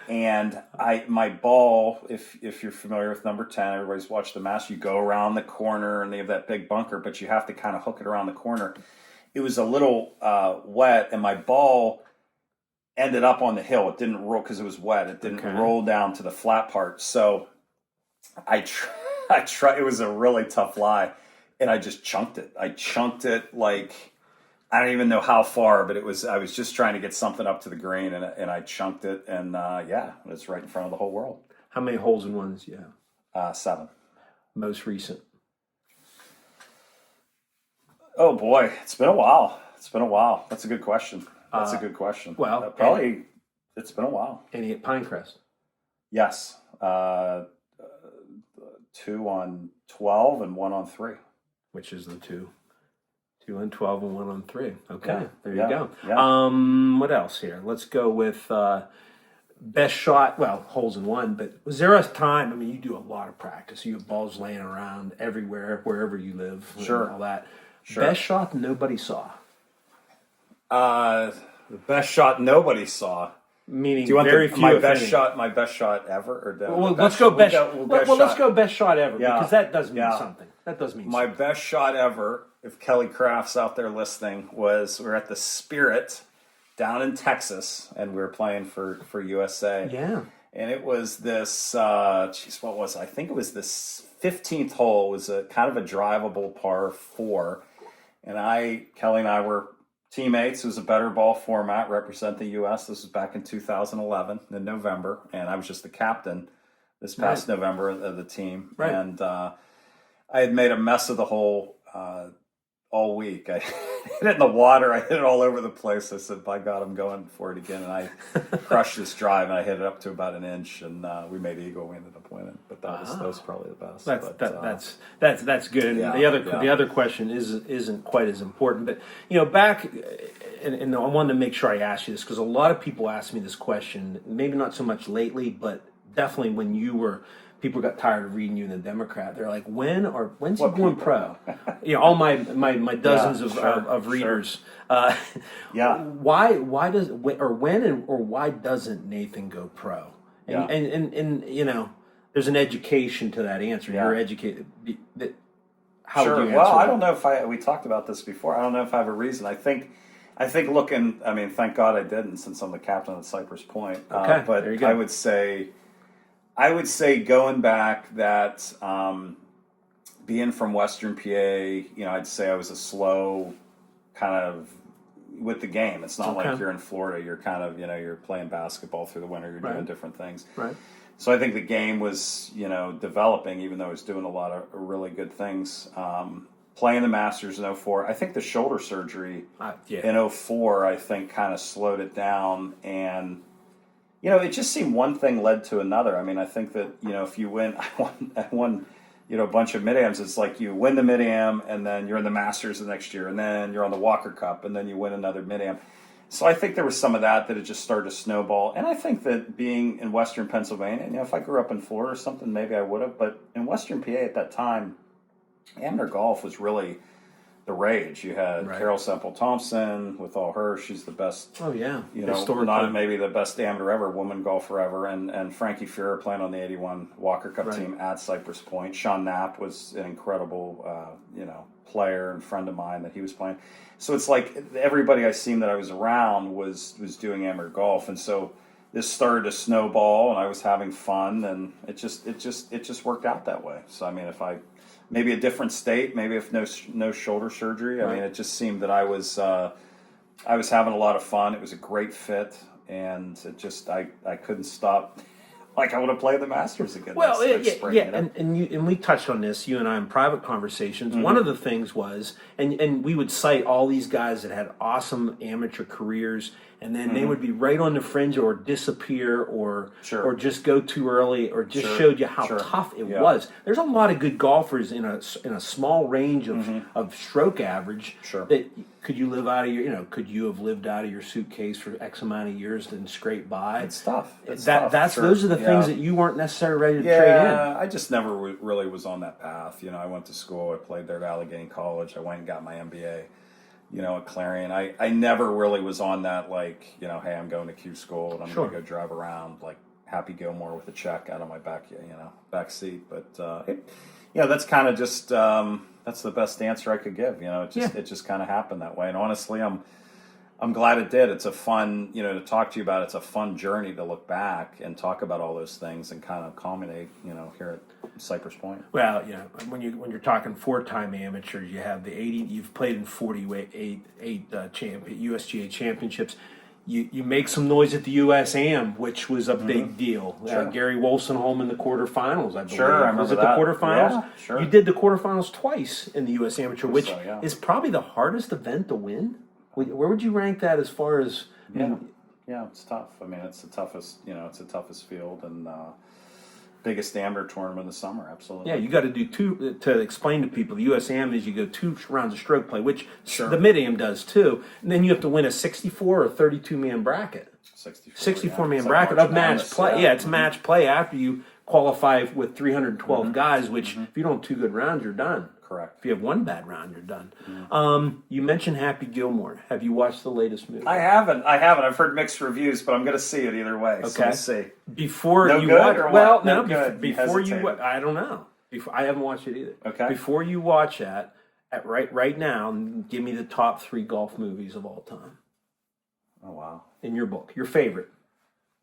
And my ball, if you're familiar with number 10, everybody's watched the match, you go around the corner and they have that big bunker, but you have to kind of hook it around the corner. It was a little wet, and my ball ended up on the hill. It didn't roll because it was wet. It didn't roll down to the flat part. So I tried. It was a really tough lie, and I just chunked it. I chunked it like, I don't even know how far, but I was just trying to get something up to the green, and I chunked it, and it was right in front of the whole world. How many holes in ones do you have? 7. Most recent? Oh boy, it's been a while. That's a good question. Well, probably it's been a while. Any at Pinecrest? Yes. 2 on 12 and 1 on 3. Which is the 2? 2 on 12 and 1 on 3. Okay, there you go. Yeah. What else here? Let's go with best shot. Well, holes in one, but was there a time? I mean, you do a lot of practice. You have balls laying around everywhere, wherever you live. Sure. And all that. Sure. Best shot nobody saw. The best shot nobody saw. Meaning, do you want very few. My best shot ever, or let's go best. Let's go best shot ever, because that does mean something. That does mean my something. best shot ever. If Kelly Craft's out there listening, we're at the Spirit down in Texas, and we were playing for USA. Yeah. And it was this, what was it? I think it was this 15th hole. It was a kind of a drivable par 4. And Kelly and I were teammates. It was a better ball format, represent the U.S. This was back in 2011 in November. And I was just the captain this past November of the team. Right. And I had made a mess of the hole all week. I hit it in the water. I hit it all over the place. I said, by God, I'm going for it again. And I crushed this drive, and I hit it up to about an inch, and we made eagle. We ended up winning. But that was probably the best. That's good. Yeah, the other question isn't quite as important. But back, and I wanted to make sure I asked you this, because a lot of people ask me this question. Maybe not so much lately, but definitely when people got tired of reading you in the Democrat. They're like, when's he going pro? All my dozens of readers. Why doesn't Nathan go pro? And there's an education to that answer. Yeah. You're educated. How Sure. would you answer Well, I that? don't know if we talked about this before. I don't know if I have a reason. I think looking. I mean, thank God I didn't, since I'm the captain at Cypress Point. Okay, But there you go. I would say going back that being from Western PA, I'd say I was a slow kind of with the game. It's not like you're in Florida. You're kind of you're playing basketball through the winter. You're doing different things. Right. So I think the game was, developing, even though I was doing a lot of really good things. Playing the Masters in 2004. I think the shoulder surgery in 2004, I think, kind of slowed it down. And, it just seemed one thing led to another. I mean, I think that, if you win, I won a bunch of mid-ams. It's like you win the mid-am, and then you're in the Masters the next year, and then you're on the Walker Cup, and then you win another mid-am. So I think there was some of that it just started to snowball. And I think that being in Western Pennsylvania, if I grew up in Florida or something, maybe I would have. But in Western PA at that time, amateur golf was really the rage. You had Carol Semple Thompson with all her. She's the best. Oh, yeah. Not maybe the best amateur ever, woman golfer ever. And Frankie Fuhrer playing on the 81 Walker Cup team at Cypress Point. Sean Knapp was an incredible, player and friend of mine that he was playing. So it's like everybody I seen that I was around was doing amateur golf, and so this started to snowball, and I was having fun, and it just worked out that way. So I mean, if maybe a different state, maybe if no shoulder surgery, I mean, it just seemed that I was having a lot of fun. It was a great fit, and it just I couldn't stop. Like I want to play the Masters again. Well, next spring, and we touched on this, you and I, in private conversations. Mm-hmm. One of the things was, and we would cite all these guys that had awesome amateur careers, and then they would be right on the fringe or disappear or just go too early or just showed you how tough it was. There's a lot of good golfers in a small range of stroke average. That could you live out of could you have lived out of your suitcase for X amount of years and scrape by? It's tough. Those are the things that you weren't necessarily ready to trade in. Yeah, I just never really was on that path. I went to school. I played there at Allegheny College. I went and got my MBA. At Clarion, I never really was on that, hey, I'm going to Q school and I'm going to go drive around like Happy Gilmore with a check out of my back seat. But that's kind of just that's the best answer I could give. It just kind of happened that way. And honestly, I'm glad it did. It's a fun, to talk to you about. It's a fun journey to look back and talk about all those things and kind of culminate, here at Cypress Point. Well, when you're talking 4-time amateurs, you have the 80. You've played in 48 USGA championships. You make some noise at the USAM, which was a big deal. Gary Wolstenholme in the quarterfinals, I believe. Sure, I remember was it that. the quarterfinals? Yeah, sure. You did the quarterfinals twice in the US Amateur, which is probably the hardest event to win. Where would you rank that as far as? It's tough. I mean, it's the toughest. It's the toughest field and biggest amateur tournament in the summer. Absolutely. Yeah, you got to do two to explain to people. The USAM is you go 2 rounds of stroke play, which the mid-am does too, and then you have to win a 64 or 32 man bracket. 64 man bracket of match play. Yeah, it's match play after you qualify with 312 guys. Which if you don't have 2 good rounds, you're done. Correct. If you have 1 bad round, you're done. You mentioned Happy Gilmore. Have you watched the latest movie? I haven't. I've heard mixed reviews, but I'm going to see it either way. Okay. So we'll see. Before no you good watch, or what? well, no, no. Good. Before you, I don't know. I haven't watched it either. Okay. Before you watch that, right now, give me the top 3 golf movies of all time. Oh wow! In your book, your favorite.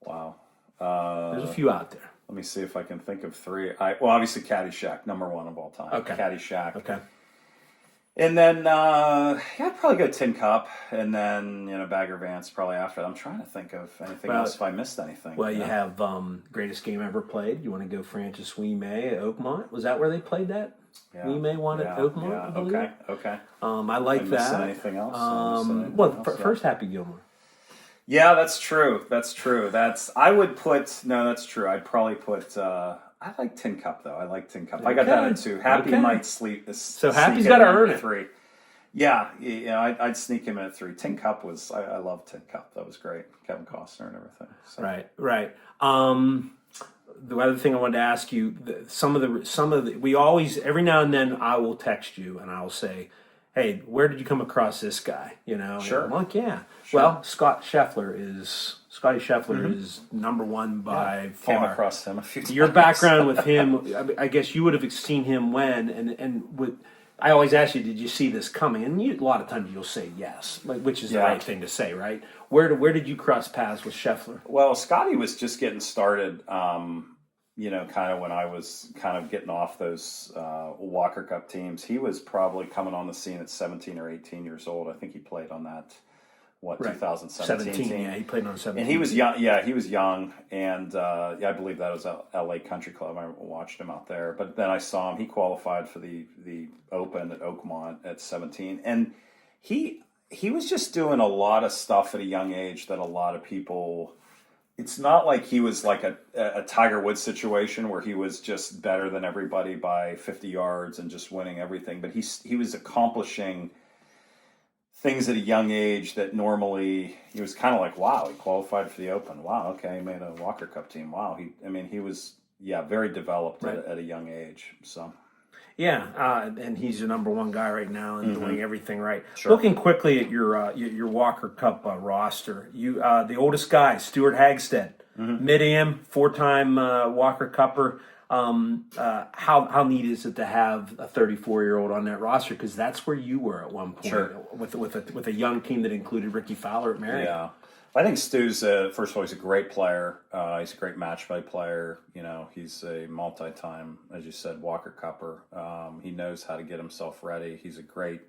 Wow. There's a few out there. Let me see if I can think of 3. Obviously Caddyshack, number 1 of all time. Okay. Caddyshack. Okay. And then, I'd probably go Tin Cup, and then, Bagger Vance probably after that. I'm trying to think of anything else if I missed anything. Well, you have Greatest Game Ever Played. You want to go Francis Ouimet at Oakmont? Was that where they played that? Yeah. Ouimet won at Oakmont? Yeah, okay. I like that. Anything else? First Happy Gilmore. Yeah, that's true. I would put, no, that's true. I'd probably put, I like Tin Cup, though. I like Tin Cup. Okay. I got that at 2. Happy might sleep. So Happy's got to earn it. 3. Yeah, I'd sneak him in at 3. Tin Cup was, I love Tin Cup. That was great. Kevin Costner and everything. So. Right. The other thing I wanted to ask you, some of the, we always, every now and then I will text you and I'll say, hey, where did you come across this guy? Sure. And I'm like, yeah. Sure. Well, Scott Scheffler is Scotty Scheffler is number one by far. Came across him a few times. Your background with him, I guess you would have seen him when, and with. I always ask you, did you see this coming? And a lot of times you'll say yes, which is the right thing to say, right? Where did you cross paths with Scheffler? Well, Scotty was just getting started, kind of when I was kind of getting off those Walker Cup teams. He was probably coming on the scene at 17 or 18 years old. I think he played on that, 2017 17, team. yeah, he played on 17. And he was young. Yeah, he was young, and I believe that was L.A. Country Club. I watched him out there, but then I saw him. He qualified for the Open at Oakmont at 17, and he was just doing a lot of stuff at a young age that a lot of people. It's not like he was like a Tiger Woods situation where he was just better than everybody by 50 yards and just winning everything, but he was accomplishing things at a young age that normally he was kind of like, wow, he qualified for the Open. Wow, okay, he made a Walker Cup team. Wow, he was very developed at a young age. So, yeah, and he's the number one guy right now and doing everything right. Sure. Looking quickly at your Walker Cup roster, you the oldest guy, Stuart Hagstead, mid-am, 4-time Walker Cupper. How neat is it to have a 34-year-old on that roster? Because that's where you were at one point with a young team that included Ricky Fowler at Marion. Yeah, I think Stu's first of all, he's a great player. He's a great match play player. He's a multi-time, as you said, Walker Cupper. He knows how to get himself ready. He's a great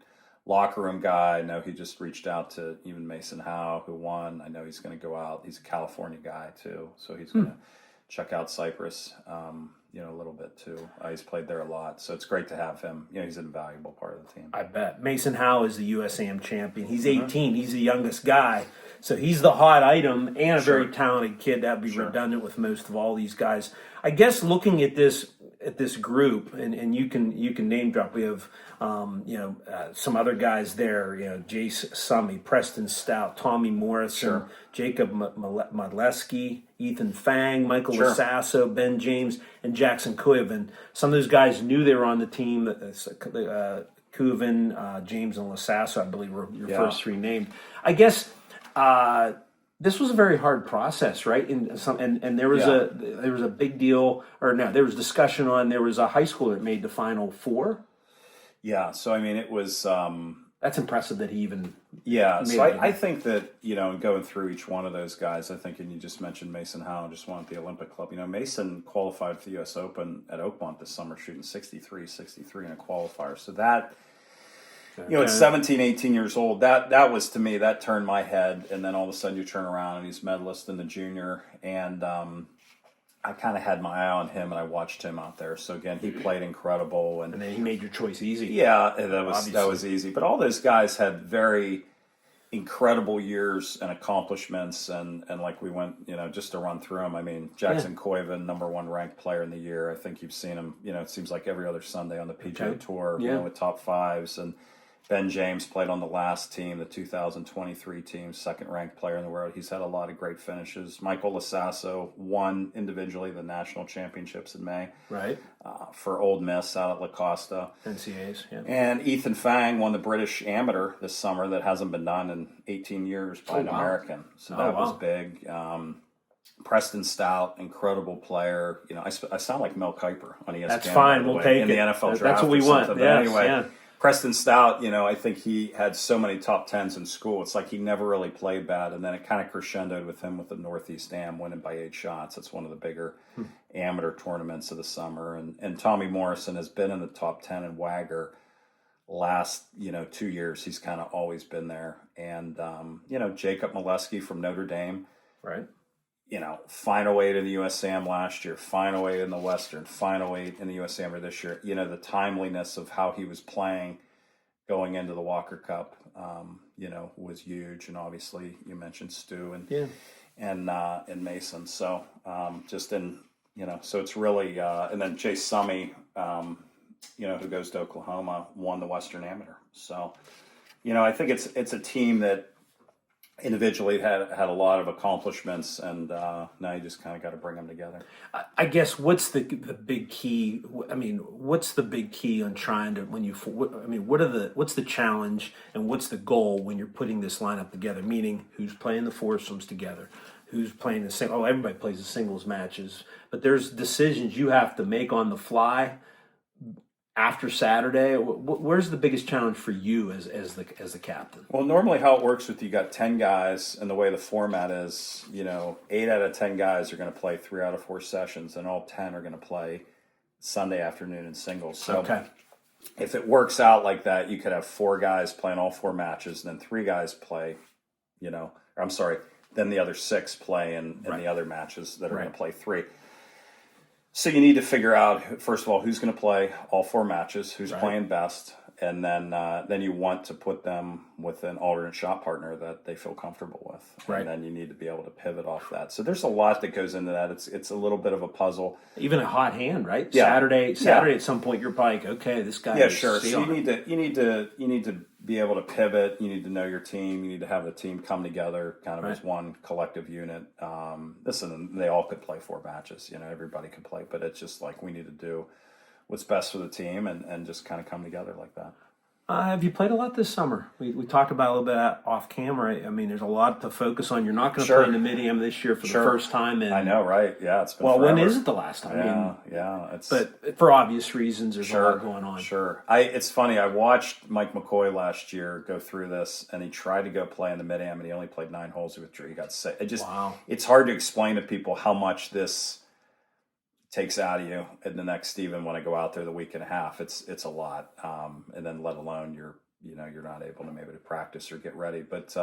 locker room guy. I know he just reached out to even Mason Howe, who won. I know he's going to go out. He's a California guy too, so he's going to check out Cyprus. A little bit too. He's played there a lot, so it's great to have him. He's an invaluable part of the team. I bet. Mason Howe is the USAM champion. He's 18. He's the youngest guy, so he's the hot item and a very talented kid. That'd be redundant with most of all these guys. I guess looking at this group, and you can name drop. We have some other guys there. Jace Summey, Preston Stout, Tommy Morrison, Jacob Modleski, Ethan Fang, Michael Lasasso, Ben James, and Jackson Kuivin. Some of those guys knew they were on the team. Kuivin, James, and Lasasso, I believe, were your first three named. I guess this was a very hard process, right? And there was a big deal, there was discussion on there was a high school that made the Final Four. Yeah, so it was. That's impressive that he even. Yeah, so I think that going through each one of those guys, I think, and you just mentioned Mason Howe, just won at the Olympic Club. Mason qualified for the U.S. Open at Oakmont this summer, shooting 63 in a qualifier. So that. At 17, 18 years old, that was, to me, that turned my head. And then all of a sudden you turn around and he's medalist in the junior. And I kind of had my eye on him and I watched him out there. So again, he played incredible. And then he made your choice easy. Yeah, that was easy. But all those guys had very incredible years and accomplishments. And like we went, just to run through them. Jackson Kuivin, number one ranked player in the year. I think you've seen him, it seems like every other Sunday on the PGA Tour, with top fives. And Ben James played on the last team, the 2023 team, second-ranked player in the world. He's had a lot of great finishes. Michael Lasasso won individually the national championships in May. Right. For Old Miss out at La Costa. NCAAs, yeah. And Ethan Fang won the British Amateur this summer that hasn't been done in 18 years by an American. So that was big. Preston Stout, incredible player. I sound like Mel Kiper on ESPN. That's fine. We'll take in it. the NFL draft. That's what we want. But yes, anyway. Yeah. Preston Stout, I think he had so many top tens in school. It's like he never really played bad, and then it kind of crescendoed with him with the Northeast Am winning by 8 shots. It's one of the bigger amateur tournaments of the summer. And Tommy Morrison has been in the top 10 in Wagger last 2 years. He's kind of always been there. And Jacob Modleski from Notre Dame, right? Final 8 in the USAM last year, final 8 in the Western, final 8 in the USAM this year. The timeliness of how he was playing going into the Walker Cup, was huge. And obviously you mentioned Stu and Mason. So so it's really, and then Chase Summey, who goes to Oklahoma, won the Western Amateur. So, I think it's a team that individually had a lot of accomplishments, and now you just kind of got to bring them together. I guess what's the big key? What's the big key on trying to what's the challenge and what's the goal when you're putting this lineup together? Meaning, who's playing the foursomes together? who's playing the single. Oh, everybody plays the singles matches, but there's decisions you have to make on the fly after Saturday. Where's the biggest challenge for you as the captain? Well, normally how it works with you got 10 guys, and the way the format is, 8 out of 10 guys are going to play 3 out of 4 sessions, and all 10 are going to play Sunday afternoon in singles. So okay. If it works out like that, you could have 4 guys playing all 4 matches, and then 3 guys play, then the other 6 play in the other matches that are going to play 3. So you need to figure out, first of all, who's going to play all 4 matches, who's playing best, and then you want to put them with an alternate shot partner that they feel comfortable with. Right. And then you need to be able to pivot off that. So there's a lot that goes into that. It's a little bit of a puzzle. Even a hot hand, right? Yeah. Saturday at some point you're probably like, okay, this guy. Yeah, sure. So you need to be able to pivot. You need to know your team. You need to have the team come together kind of as one collective unit. Listen, they all could play 4 matches. Everybody could play, but it's just like we need to do what's best for the team and just kind of come together like that. Have you played a lot this summer? We talked about a little bit off camera. I mean, there's a lot to focus on. You're not going to play in the Mid-Am this year for the first time. I know, right? Yeah, it's been forever. When is it the last time? Yeah. But for obvious reasons, there's a lot going on. Sure. It's funny. I watched Mike McCoy last year go through this, and he tried to go play in the Mid-Am, and he only played 9 holes. He withdrew. He got sick. It's hard to explain to people how much this takes out of you in the next, even when I go out there the week and a half. It's a lot, and then let alone you're not able to maybe to practice or get ready. But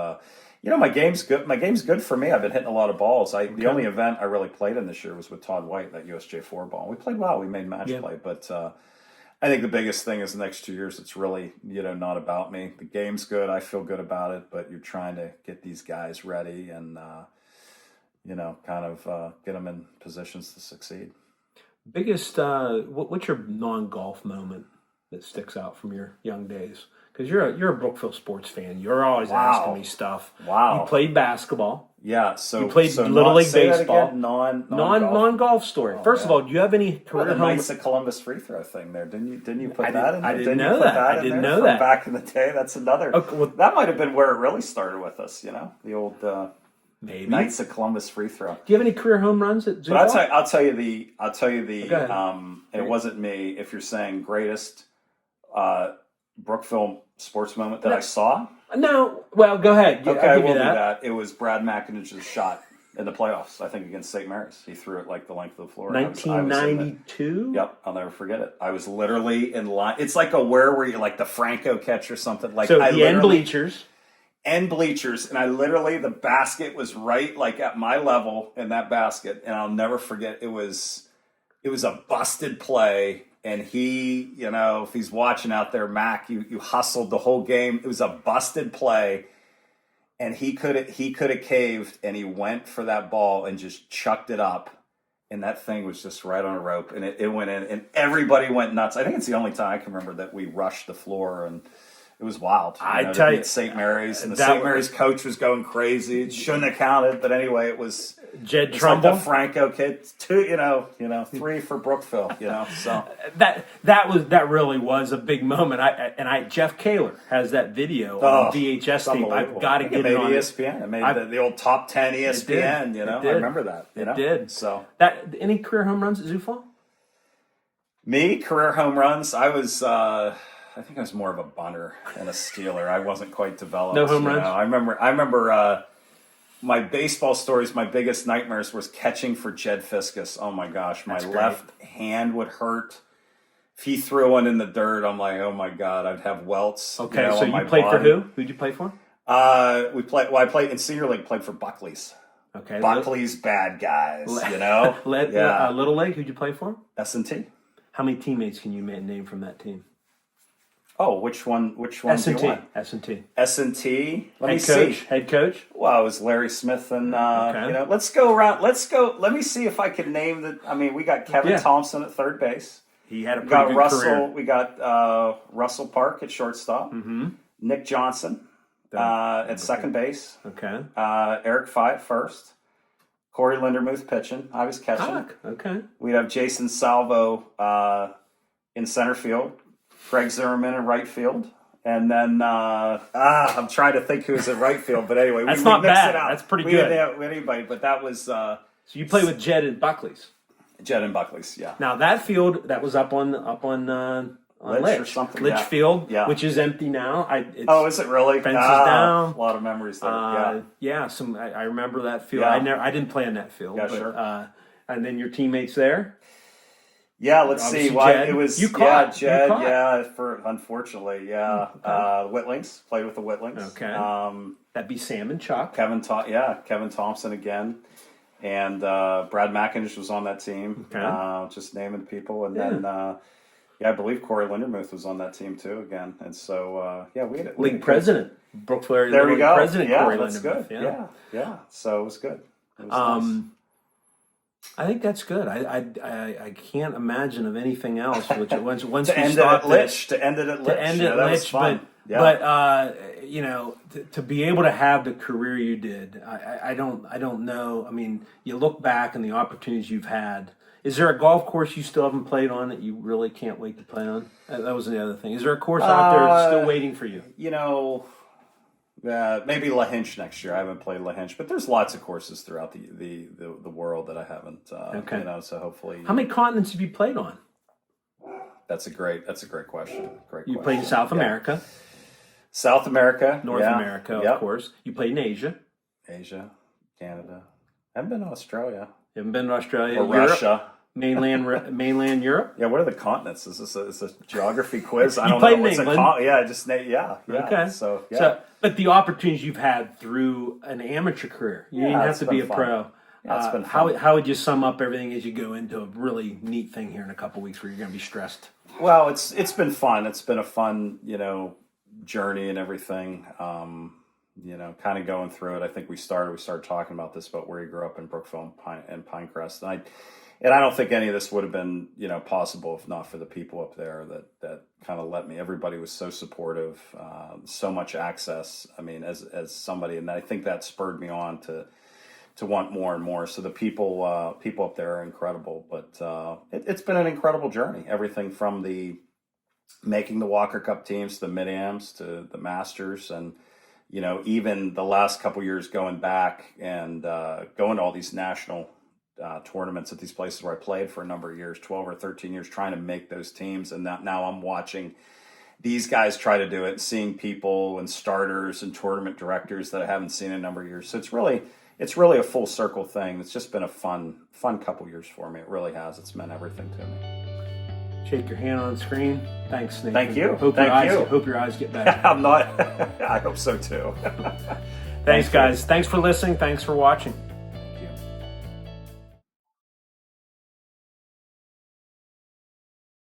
my game's good. My game's good for me. I've been hitting a lot of balls. The only event I really played in this year was with Todd White, that USJ4 ball. We played well. We made match play, but I think the biggest thing is the next 2 years. It's really not about me. The game's good. I feel good about it, but you're trying to get these guys ready and get them in positions to succeed. Biggest what's your non-golf moment that sticks out from your young days? Because you're a Brookville sports fan. You're always asking me stuff. Wow. You played basketball. Yeah. So you played Little League baseball. Non-golf story. First of all, do you have any career the Knights of Columbus free throw thing there? Didn't you put that in there? I didn't know that. I didn't know that. Back in the day, that's another. Okay, well, that might have been where it really started with us. The old maybe Knights of Columbus free throw. Do you have any career home runs at Zoo? But I'll tell you the. It wasn't me. If you're saying greatest Brookville sports moment that I saw. No, well, go ahead. Okay, we'll do that. It was Brad McIntosh's shot in the playoffs, I think, against St. Mary's. He threw it like the length of the floor. 1992? Yep, I'll never forget it. I was literally in line. It's like where were you, like the Franco catch or something? Like, so the end bleachers. And bleachers, and I literally, the basket was right like at my level in that basket, and I'll never forget, it was a busted play. And he, if he's watching out there, Mac, you hustled the whole game. It was a busted play, and he could have caved, and he went for that ball and just chucked it up, and that thing was just right on a rope, and it went in, and everybody went nuts. I think it's the only time I can remember that we rushed the floor, and it was wild. I tell you, St. Mary's, and the St. Mary's coach was going crazy. It shouldn't have counted, but anyway, it was Jed Trumbull, like the Franco kid. 2, 3 for Brookville. So that really was a big moment. Jeff Kaler has that video on VHS tape. I've got to get it on ESPN. It made the old top 10 ESPN. I remember that. It did. So any career home runs at Sioux Falls? Me, career home runs. I think I was more of a bunter and a stealer. I wasn't quite developed. No home runs? I remember my baseball stories, my biggest nightmares was catching for Jed Fiskus. Oh my gosh, my left hand would hurt. If he threw one in the dirt, I'm like, oh my God, I'd have welts. Okay, so you played for who? Who'd you play for? I played in senior league, played for Buckley's. Okay. Buckley's bad guys, Little League, who'd you play for? S&T. How many teammates can you name from that team? Oh, which one? S&T. S&T. S&T. Let me see. see. Head coach? Well, it was Larry Smith and, let's go around. Let me see if I can name the, we got Kevin Thompson at third base. He had a pretty good career. We got Russell Park at shortstop. Mm-hmm. Nick Johnson at second base. Okay. Eric Fye at first. Corey Lindermuth pitching. I was catching. Okay. We'd have Jason Salvo in center field. Greg Zimmerman in right field, And then I'm trying to think who was at right field, but anyway, that's we not mixed bad. it out. That's pretty we good. Didn't have anybody, but that was So you played with Jed and Buckley's. Jed and Buckley's, yeah. Now that field that was up on Litch or something, Litch yeah. Field, Yeah. which is empty now. Is it really? Fences down. A lot of memories there. I remember that field. Yeah. I didn't play in that field. Yeah, but, sure. And then your teammates there. Yeah, let's Obviously see. Why Jed. it was? You caught. Jed. You caught. Yeah, unfortunately, yeah. Okay. Whitlings played with the Whitlings. Okay. That'd be Sam and Chuck. Kevin Thompson again, and Brad McIntosh was on that team. Okay. Just naming people, and then I believe Corey Lindermuth was on that team too again. And so we had League president, Brookville area there we go. president. Yeah, Corey that's Lindermuth. good. Yeah. So it was good. It was nice. I think that's good. I can't imagine of anything else. Which once we to end stopped it at Litch. To end it at Litch, but to be able to have the career you did, I don't know. I mean, you look back and the opportunities you've had. Is there a golf course you still haven't played on that you really can't wait to play on? That was the other thing. Is there a course out there that's still waiting for you? Maybe La Hinch next year. I haven't played La Hinch, but there's lots of courses throughout the world that I haven't. So hopefully. How many continents have you played on? That's a great question. You played in South America. South America. North America, of course. You played in Asia. Canada. I haven't been to Australia. You haven't been to Australia. Or Europe, Russia. mainland Europe. Yeah, what are the continents? Is this a geography quiz? I don't played know. in England. Okay. So, but the opportunities you've had through an amateur career, you didn't have to be a pro. Yeah, it's been fun. How would you sum up everything as you go into a really neat thing here in a couple weeks where you're going to be stressed? Well, it's been fun. It's been a fun, journey and everything. Kind of going through it. I think we started talking about this, about where you grew up in Brookville and Pinecrest. And I don't think any of this would have been, possible if not for the people up there that kind of let me. Everybody was so supportive, so much access. I mean, as somebody, and I think that spurred me on to want more and more. So the people up there are incredible. But it's been an incredible journey. Everything from the making the Walker Cup teams, the Mid-Ams, to the Masters, and even the last couple years going back and going to all these national tournaments at these places where I played for a number of years, 12 or 13 years, trying to make those teams. And now I'm watching these guys try to do it, seeing people and starters and tournament directors that I haven't seen in a number of years. So it's really a full circle thing. It's just been a fun couple years for me. It really has. It's meant everything to me. Shake your hand on the screen. Thanks, Nathan. Thank you. Hope your eyes get better. I'm not. I hope so too. Thanks, guys. Thanks for listening. Thanks for watching.